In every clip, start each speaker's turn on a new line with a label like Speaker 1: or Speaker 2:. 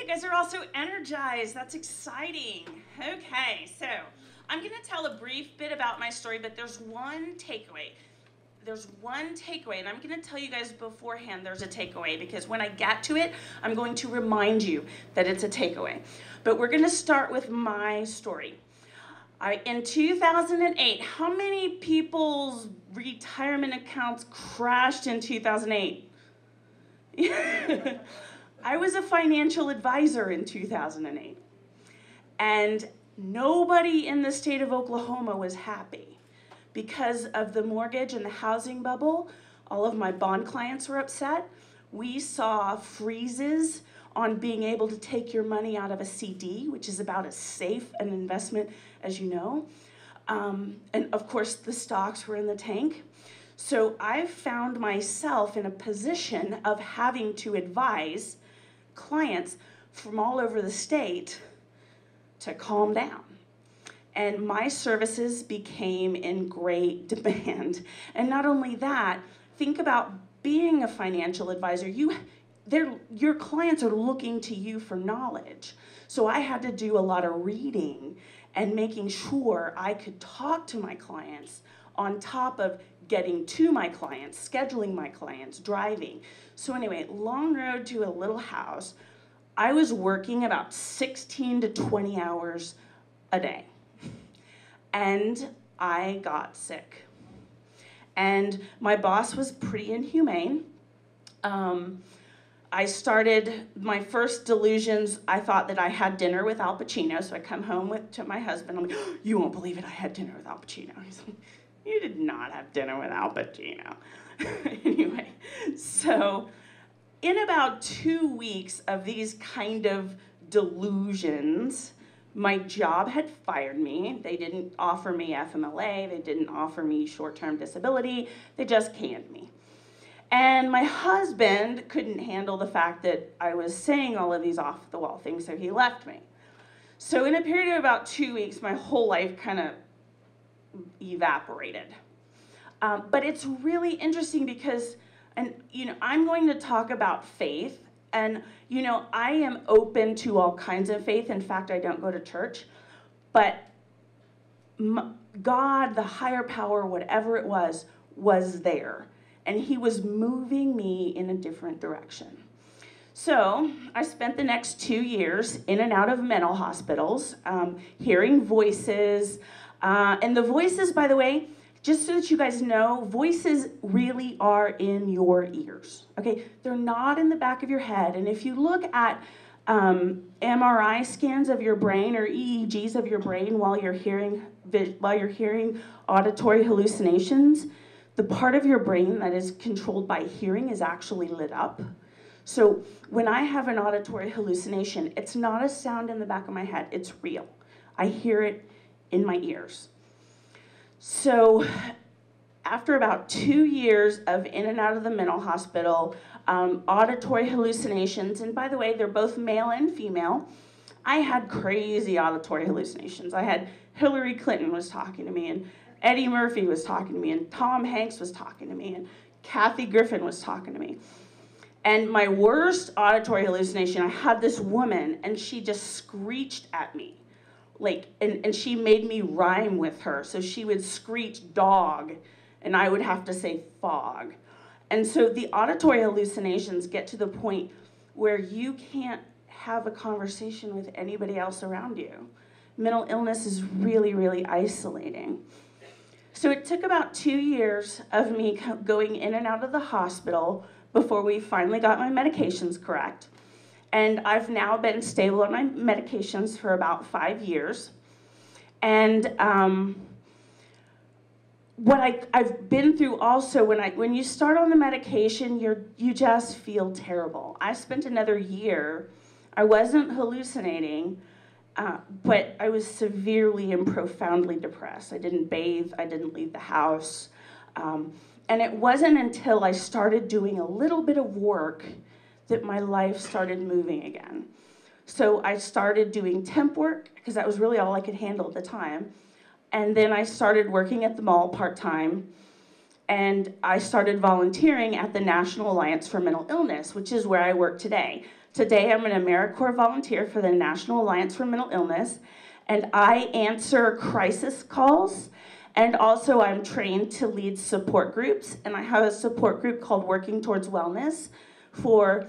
Speaker 1: you guys are all so energized. That's exciting. Okay, so I'm going to tell a brief bit about my story, but there's one takeaway. There's one takeaway, and I'm going to tell you guys beforehand there's a takeaway, because when I get to it, I'm going to remind you that it's a takeaway. But we're going to start with my story. In 2008, how many people's retirement accounts crashed in 2008? I was a financial advisor in 2008, and nobody in the state of Oklahoma was happy. Because of the mortgage and the housing bubble, all of my bond clients were upset. We saw freezes on being able to take your money out of a CD, which is about as safe an investment as you know. And of course, the stocks were in the tank. So I found myself in a position of having to advise clients from all over the state to calm down. And my services became in great demand. And not only that, think about being a financial advisor. Your clients are looking to you for knowledge. So I had to do a lot of reading and making sure I could talk to my clients on top of getting to my clients, scheduling my clients, driving. So anyway, long road to a little house. I was working about 16 to 20 hours a day. And I got sick. And my boss was pretty inhumane. I started my first delusions. I thought that I had dinner with Al Pacino. So I come home to my husband. I'm like, oh, you won't believe it, I had dinner with Al Pacino. He's like, you did not have dinner with Al Pacino. Anyway, so in about 2 weeks of these kind of delusions, my job had fired me. They didn't offer me FMLA. They didn't offer me short-term disability. They just canned me. And my husband couldn't handle the fact that I was saying all of these off-the-wall things, so he left me. So in a period of about 2 weeks, my whole life kind of evaporated. But it's really interesting because, I'm going to talk about faith. And, I am open to all kinds of faith. In fact, I don't go to church. But God, the higher power, whatever it was there. And he was moving me in a different direction. So I spent the next 2 years in and out of mental hospitals, hearing voices. And the voices, by the way, just so that you guys know, voices really are in your ears, okay? They're not in the back of your head. And if you look at MRI scans of your brain or EEGs of your brain while you're hearing auditory hallucinations, the part of your brain that is controlled by hearing is actually lit up. So when I have an auditory hallucination, it's not a sound in the back of my head, it's real. I hear it in my ears. So after about 2 years of in and out of the mental hospital, auditory hallucinations, and by the way, they're both male and female, I had crazy auditory hallucinations. I had Hillary Clinton was talking to me, and Eddie Murphy was talking to me, and Tom Hanks was talking to me, and Kathy Griffin was talking to me. And my worst auditory hallucination, I had this woman, and she just screeched at me. And she made me rhyme with her. So she would screech dog, and I would have to say fog. And so the auditory hallucinations get to the point where you can't have a conversation with anybody else around you. Mental illness is really, really isolating. So it took about 2 years of me going in and out of the hospital before we finally got my medications correct. And I've now been stable on my medications for about 5 years. And what I've been through also, when you start on the medication, you just feel terrible. I spent another year, I wasn't hallucinating, but I was severely and profoundly depressed. I didn't bathe, I didn't leave the house. And it wasn't until I started doing a little bit of work that my life started moving again. So I started doing temp work, because that was really all I could handle at the time. And then I started working at the mall part-time. And I started volunteering at the National Alliance for Mental Illness, which is where I work today. Today, I'm an AmeriCorps volunteer for the National Alliance for Mental Illness, and I answer crisis calls, and also I'm trained to lead support groups, and I have a support group called Working Towards Wellness for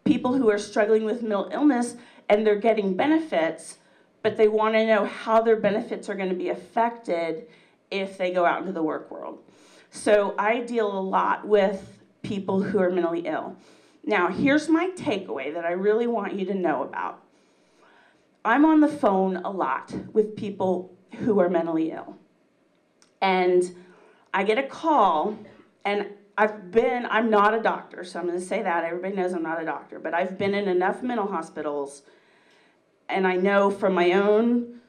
Speaker 1: people who are struggling with mental illness, and they're getting benefits, but they want to know how their benefits are going to be affected if they go out into the work world. So I deal a lot with people who are mentally ill. Now, here's my takeaway that I really want you to know about. I'm on the phone a lot with people who are mentally ill. And I get a call, and I'm not a doctor, so I'm going to say that. Everybody knows I'm not a doctor, but I've been in enough mental hospitals, and I know from my own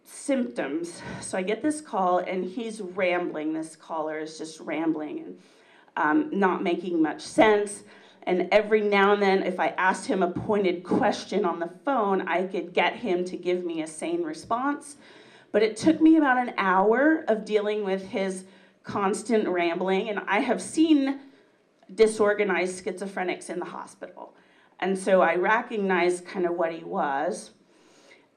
Speaker 1: symptoms. So I get this call, and he's rambling. This caller is just rambling and not making much sense. And every now and then, if I asked him a pointed question on the phone, I could get him to give me a sane response. But it took me about an hour of dealing with his constant rambling, and I have seen disorganized schizophrenics in the hospital. And so I recognized kind of what he was.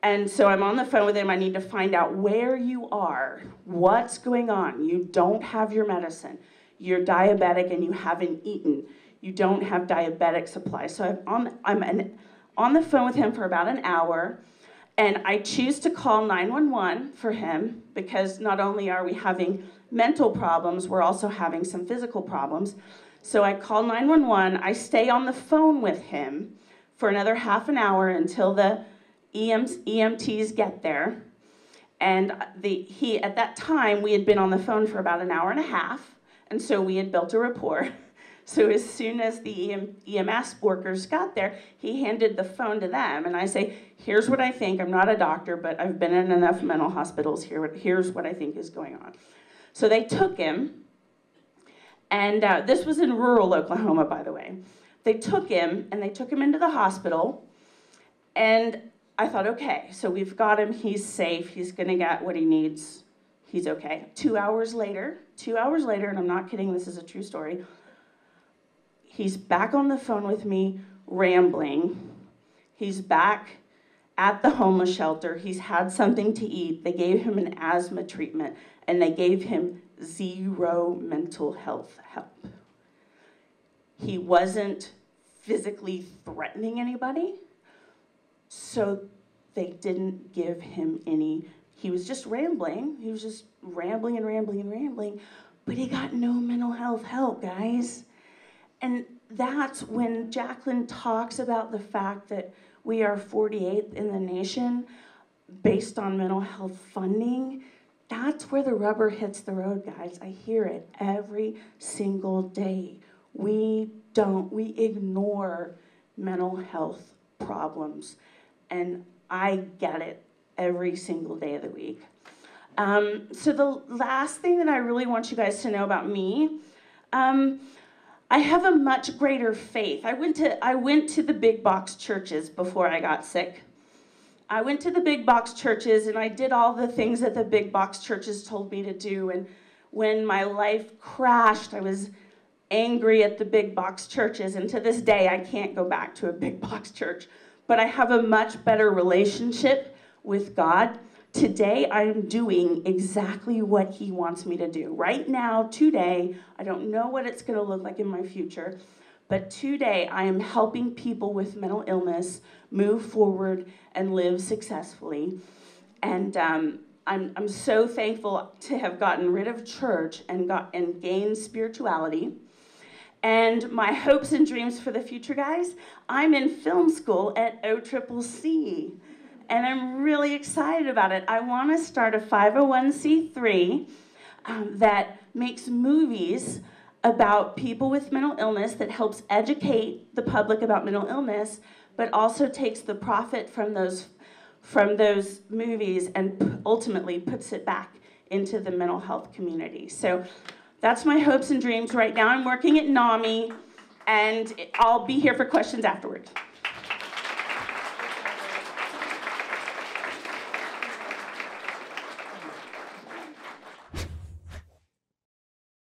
Speaker 1: And so I'm on the phone with him. I need to find out where you are, what's going on. You don't have your medicine. You're diabetic and you haven't eaten. You don't have diabetic supplies. So I'm on the phone with him for about an hour, and I choose to call 911 for him because not only are we having mental problems, we're also having some physical problems. So I call 911. I stay on the phone with him for another half an hour until the EMTs get there. And at that time, we had been on the phone for about an hour and a half, and so we had built a rapport. So as soon as the EMS workers got there, he handed the phone to them, and I say, here's what I think. I'm not a doctor, but I've been in enough mental hospitals here. Here's what I think is going on. So they took him, and this was in rural Oklahoma, by the way. They took him, and they took him into the hospital, and I thought, okay, so we've got him. He's safe. He's going to get what he needs. He's okay. 2 hours later, and I'm not kidding, this is a true story, he's back on the phone with me, rambling. He's back at the homeless shelter. He's had something to eat. They gave him an asthma treatment, and they gave him 0 mental health help. He wasn't physically threatening anybody, so they didn't give him any. He was just rambling. He was just rambling and rambling and rambling, but he got no mental health help, guys. And that's when Jacqueline talks about the fact that we are 48th in the nation based on mental health funding. That's where the rubber hits the road, guys. I hear it every single day. We ignore mental health problems. And I get it every single day of the week. So the last thing that I really want you guys to know about me, I have a much greater faith. I went to the big box churches before I got sick. I went to the big box churches, and I did all the things that the big box churches told me to do. And when my life crashed, I was angry at the big box churches. And to this day, I can't go back to a big box church. But I have a much better relationship with God. Today, I am doing exactly what He wants me to do. Right now, today, I don't know what it's going to look like in my future, but today I am helping people with mental illness move forward and live successfully. And I'm so thankful to have gotten rid of church and gained spirituality. And my hopes and dreams for the future, guys, I'm in film school at OCCC. And I'm really excited about it. I want to start a 501c3 that makes movies about people with mental illness, that helps educate the public about mental illness, but also takes the profit from those movies and ultimately puts it back into the mental health community. So that's my hopes and dreams. Right now I'm working at NAMI, and I'll be here for questions afterwards.